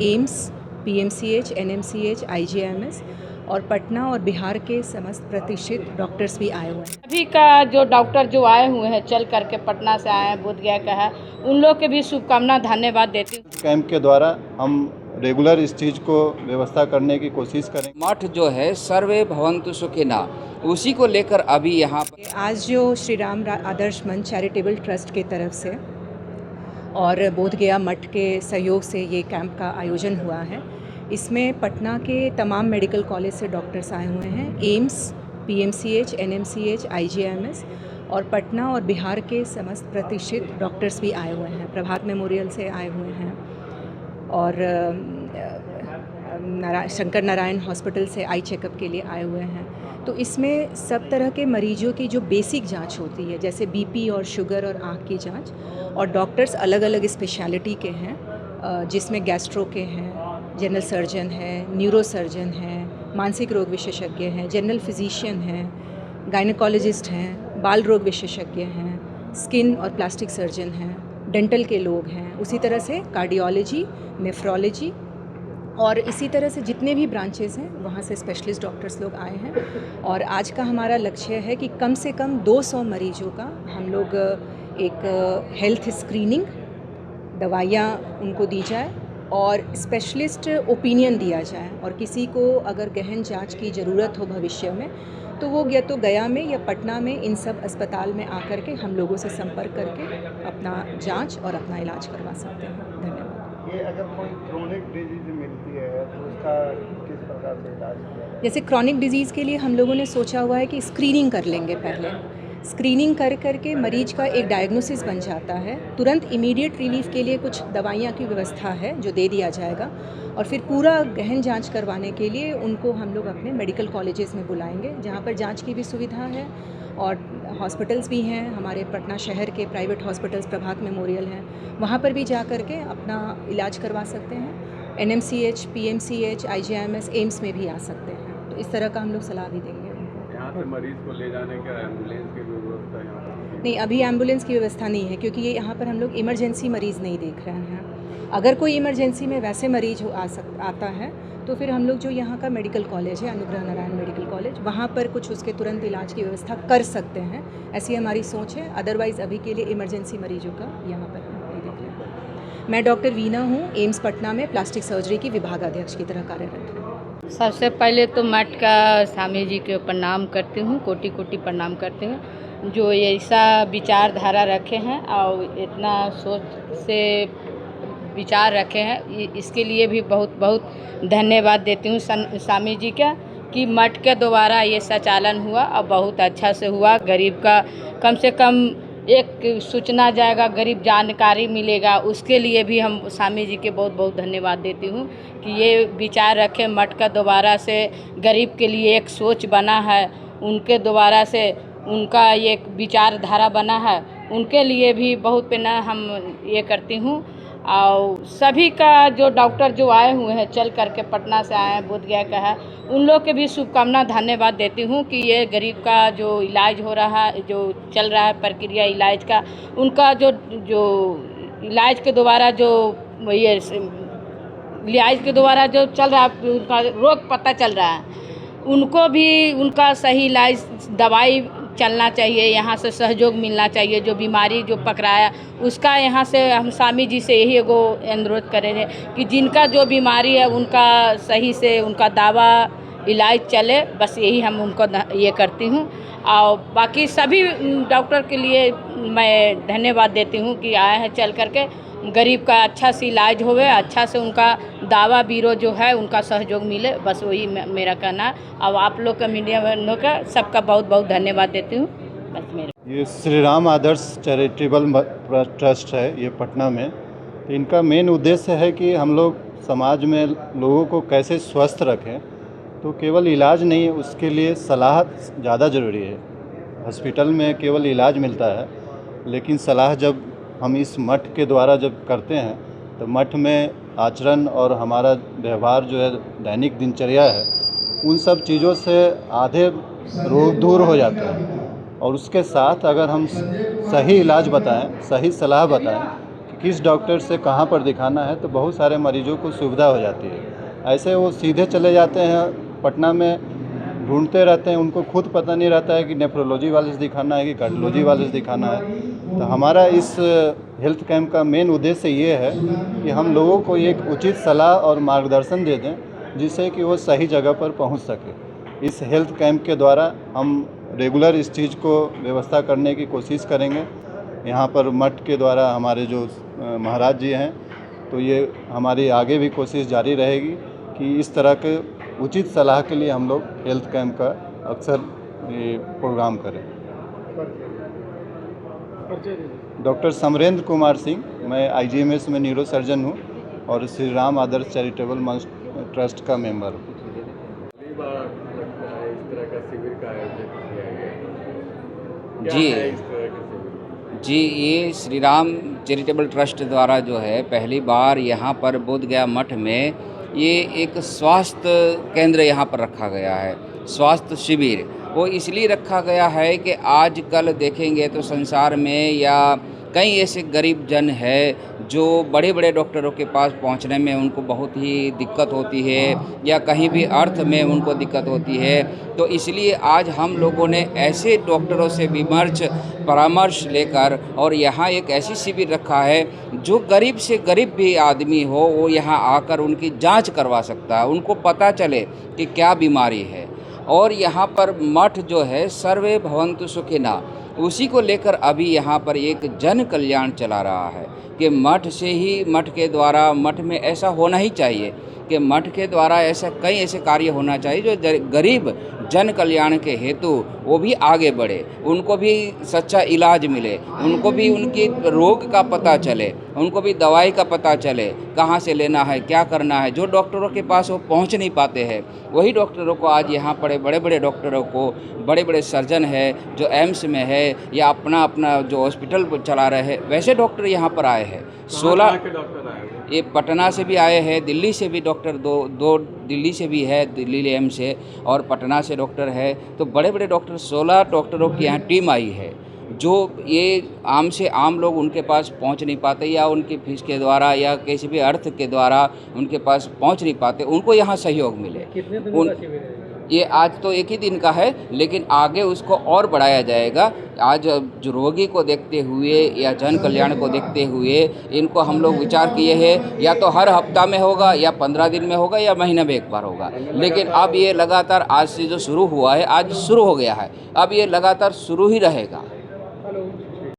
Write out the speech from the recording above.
AIIMS, PMCH, NMCH, IGIMS और पटना और बिहार के समस्त प्रतिष्ठित डॉक्टर्स भी आए हुए हैं। अभी का जो डॉक्टर जो आए हुए हैं चल करके पटना से आए हैं, बोधगया का है, उन लोग के भी शुभकामना धन्यवाद देती हूँ। कैंप के द्वारा हम रेगुलर इस चीज़ को व्यवस्था करने की कोशिश करें। मठ जो है सर्वे भवन्तु सुखिना, उसी को लेकर अभी यहाँ पर आज जो श्री राम आदर्श मंच चैरिटेबल ट्रस्ट के तरफ से और बोधगया मठ के सहयोग से ये कैंप का आयोजन हुआ है। इसमें पटना के तमाम मेडिकल कॉलेज से डॉक्टर्स आए हुए हैं। एम्स, पीएमसीएच, एनएमसीएच, आईजीआईएमएस और पटना और बिहार के समस्त प्रतिष्ठित डॉक्टर्स भी आए हुए हैं। प्रभात मेमोरियल से आए हुए हैं और शंकर नारायण हॉस्पिटल से आई चेकअप के लिए आए हुए हैं। तो इसमें सब तरह के मरीजों की जो बेसिक जांच होती है, जैसे बीपी और शुगर और आँख की जांच, और डॉक्टर्स अलग अलग स्पेशलिटी के हैं, जिसमें गैस्ट्रो के हैं, जनरल सर्जन हैं, न्यूरो सर्जन हैं, मानसिक रोग विशेषज्ञ हैं, जनरल फिजिशियन हैं, गायनेकोलॉजिस्ट हैं, बाल रोग विशेषज्ञ हैं, स्किन और प्लास्टिक सर्जन हैं, डेंटल के लोग हैं, उसी तरह से कार्डियोलॉजी, नेफ्रोलॉजी और इसी तरह से जितने भी ब्रांचेस हैं वहाँ से स्पेशलिस्ट डॉक्टर्स लोग आए हैं। और आज का हमारा लक्ष्य है कि कम से कम 200 मरीजों का हम लोग एक हेल्थ स्क्रीनिंग, दवाइयाँ उनको दी जाए और स्पेशलिस्ट ओपिनियन दिया जाए, और किसी को अगर गहन जांच की ज़रूरत हो भविष्य में तो वो या तो गया में या पटना में इन सब अस्पताल में आकर के हम लोगों से संपर्क करके अपना जांच और अपना इलाज करवा सकते हैं। धन्यवाद। ये अगर कोई क्रोनिक डिजीज मिलती है तो उसका किस प्रकार से इलाज किया जाए? जैसे क्रॉनिक डिजीज़ के लिए हम लोगों ने सोचा हुआ है कि स्क्रीनिंग कर लेंगे। पहले स्क्रीनिंग कर करके मरीज का एक डायग्नोसिस बन जाता है, तुरंत इमीडिएट रिलीफ के लिए कुछ दवाइयाँ की व्यवस्था है जो दे दिया जाएगा, और फिर पूरा गहन जांच करवाने के लिए उनको हम लोग अपने मेडिकल कॉलेजेस में बुलाएंगे, जहाँ पर जांच की भी सुविधा है और हॉस्पिटल्स भी हैं। हमारे पटना शहर के प्राइवेट हॉस्पिटल्स प्रभात मेमोरियल हैं, वहाँ पर भी जा कर के अपना इलाज करवा सकते हैं। एनएमसीएच, पीएमसीएच, आईजीआईएमएस, एम्स में भी आ सकते हैं। तो इस तरह का हम लोग सलाह भी देंगे उनको। यहाँ से मरीज को ले जाने का एम्बुलेंस की व्यवस्था यहाँ पर नहीं, अभी एम्बुलेंस की व्यवस्था नहीं है, क्योंकि ये यहाँ पर हम लोग इमरजेंसी मरीज़ नहीं देख रहे हैं। अगर कोई इमरजेंसी में वैसे मरीज आता है तो फिर हम लोग जो यहाँ का मेडिकल कॉलेज है, अनुग्रह नारायण मेडिकल कॉलेज, वहाँ पर कुछ उसके तुरंत इलाज की व्यवस्था कर सकते हैं, ऐसी हमारी सोच है। अदरवाइज़ अभी के लिए इमरजेंसी मरीजों का यहाँ पर हम नहीं देख रहे हैं। मैं डॉक्टर वीना हूँ, एम्स पटना में प्लास्टिक सर्जरी की विभागाध्यक्ष की तरह कार्यरत हूँ। सबसे पहले तो मठ का स्वामी जी के प्रणाम करती हूँ, कोटि कोटि प्रणाम करती हूँ, जो ऐसा विचारधारा रखे हैं और इतना सोच से विचार रखे हैं, इसके लिए भी बहुत बहुत धन्यवाद देती हूँ स्वामी जी का, कि मठ के द्वारा ये संचालन हुआ और बहुत अच्छा से हुआ। गरीब का कम से कम एक सूचना जाएगा, गरीब जानकारी मिलेगा, उसके लिए भी हम स्वामी जी के बहुत बहुत धन्यवाद देती हूँ कि ये विचार रखे मठ का द्वारा से गरीब के लिए एक सोच बना है, उनके द्वारा से उनका एक विचारधारा बना है, उनके लिए भी बहुत पेना हम ये करती हूँ। और सभी का जो डॉक्टर जो आए हुए हैं चल करके पटना से आए हैं, बोधगया का है, उन लोग के भी शुभकामना धन्यवाद देती हूँ कि ये गरीब का जो इलाज हो रहा है, जो चल रहा है प्रक्रिया इलाज का, उनका जो इलाज के द्वारा जो ये इलाज के द्वारा जो चल रहा है, उनका रोग पता चल रहा है, उनको भी उनका सही इलाज दवाई चलना चाहिए, यहाँ से सहयोग मिलना चाहिए। जो बीमारी जो पकड़ाया उसका यहाँ से हम स्वामी जी से यही एगो अनुरोध करेंगे कि जिनका जो बीमारी है उनका सही से उनका दावा इलाज चले, बस यही हम उनको ये करती हूँ। और बाकी सभी डॉक्टर के लिए मैं धन्यवाद देती हूँ कि आए हैं चल करके, गरीब का अच्छा से इलाज होवे, अच्छा से उनका दावा बीरो जो है उनका सहयोग मिले, बस वही मेरा कहना है। अब आप लोग का मीडिया वालों का सबका बहुत बहुत धन्यवाद देती हूँ। बस मेरा ये श्री राम आदर्श चैरिटेबल ट्रस्ट है ये पटना में। तो इनका मेन उद्देश्य है कि हम लोग समाज में लोगों को कैसे स्वस्थ रखें। तो केवल इलाज नहीं, उसके लिए सलाह ज़्यादा ज़रूरी है। हॉस्पिटल में केवल इलाज मिलता है, लेकिन सलाह जब हम इस मठ के द्वारा जब करते हैं तो मठ में आचरण और हमारा व्यवहार जो है, दैनिक दिनचर्या है, उन सब चीज़ों से आधे रोग दूर हो जाते हैं। और उसके साथ अगर हम सही इलाज बताएं, सही सलाह बताएं कि किस डॉक्टर से कहाँ पर दिखाना है, तो बहुत सारे मरीजों को सुविधा हो जाती है। ऐसे वो सीधे चले जाते हैं पटना में, ढूंढते रहते हैं, उनको खुद पता नहीं रहता है कि नेफ्रोलॉजी वाले से दिखाना है कि कार्डियोलॉजी वाले से दिखाना है। तो हमारा इस हेल्थ कैंप का मेन उद्देश्य ये है कि हम लोगों को एक उचित सलाह और मार्गदर्शन दे दें, जिससे कि वो सही जगह पर पहुंच सके। इस हेल्थ कैंप के द्वारा हम रेगुलर इस चीज़ को व्यवस्था करने की कोशिश करेंगे। यहाँ पर मठ के द्वारा हमारे जो महाराज जी हैं, तो ये हमारी आगे भी कोशिश जारी रहेगी कि इस तरह के उचित सलाह के लिए हम लोग हेल्थ कैंप का अक्सर ये प्रोग्राम करें। डॉक्टर समरेंद्र कुमार सिंह, मैं IGMS में न्यूरो सर्जन हूँ और श्री राम आदर्श चैरिटेबल ट्रस्ट का मेंबर हूँ। पहली बार लगता है इस तरह का शिविर का आयोजन किया गया। क्या जी है इस तरह का शिविर? जी, ये श्री राम चैरिटेबल ट्रस्ट द्वारा जो है पहली बार यहाँ पर बोधगया मठ में ये एक स्वास्थ्य केंद्र यहाँ पर रखा गया है, स्वास्थ्य शिविर। वो इसलिए रखा गया है कि आजकल देखेंगे तो संसार में या कई ऐसे गरीब जन है जो बड़े बड़े डॉक्टरों के पास पहुंचने में उनको बहुत ही दिक्कत होती है या कहीं भी अर्थ में उनको दिक्कत होती है। तो इसलिए आज हम लोगों ने ऐसे डॉक्टरों से परामर्श लेकर और यहाँ एक ऐसी शिविर रखा है जो गरीब से गरीब भी आदमी हो वो यहाँ आकर उनकी जांच करवा सकता है, उनको पता चले कि क्या बीमारी है। और यहाँ पर मठ जो है सर्वे भवन्तु सुखिनः, उसी को लेकर अभी यहाँ पर एक जन कल्याण चला रहा है कि मठ से ही, मठ के द्वारा, मठ में ऐसा होना ही चाहिए कि मठ के द्वारा ऐसा कई ऐसे कार्य होना चाहिए जो गरीब जन कल्याण के हेतु वो भी आगे बढ़े, उनको भी सच्चा इलाज मिले, उनको भी उनकी रोग का पता चले, उनको भी दवाई का पता चले, कहाँ से लेना है, क्या करना है। जो डॉक्टरों के पास वो पहुँच नहीं पाते हैं, वही डॉक्टरों को आज यहाँ पड़े बड़े बड़े डॉक्टरों को, बड़े बड़े सर्जन है जो एम्स में है या अपना अपना जो हॉस्पिटल चला रहे हैं, वैसे डॉक्टर यहाँ पर आए हैं। 16 के डॉक्टर आए हुए? ये पटना से भी आए हैं, दिल्ली से भी डॉक्टर दो दिल्ली से भी है, दिल्ली एम्स से, और पटना से डॉक्टर है। तो बड़े बड़े डॉक्टर 16 डॉक्टरों की यहाँ टीम आई है जो ये आम से आम लोग उनके पास पहुंच नहीं पाते या उनकी फीस के द्वारा या किसी भी अर्थ के द्वारा उनके पास पहुंच नहीं पाते, उनको यहाँ सहयोग मिले। कितने दिनों का शिविर है? ये आज तो एक ही दिन का है, लेकिन आगे उसको और बढ़ाया जाएगा। आज जो रोगी को देखते हुए या जन कल्याण को देखते हुए इनको हम लोग विचार किए हैं, या तो हर हफ्ता में होगा या 15 दिन में होगा या महीने में एक बार होगा। लेकिन अब ये लगातार आज से जो शुरू हुआ है, आज शुरू हो गया है, अब ये लगातार शुरू ही रहेगा।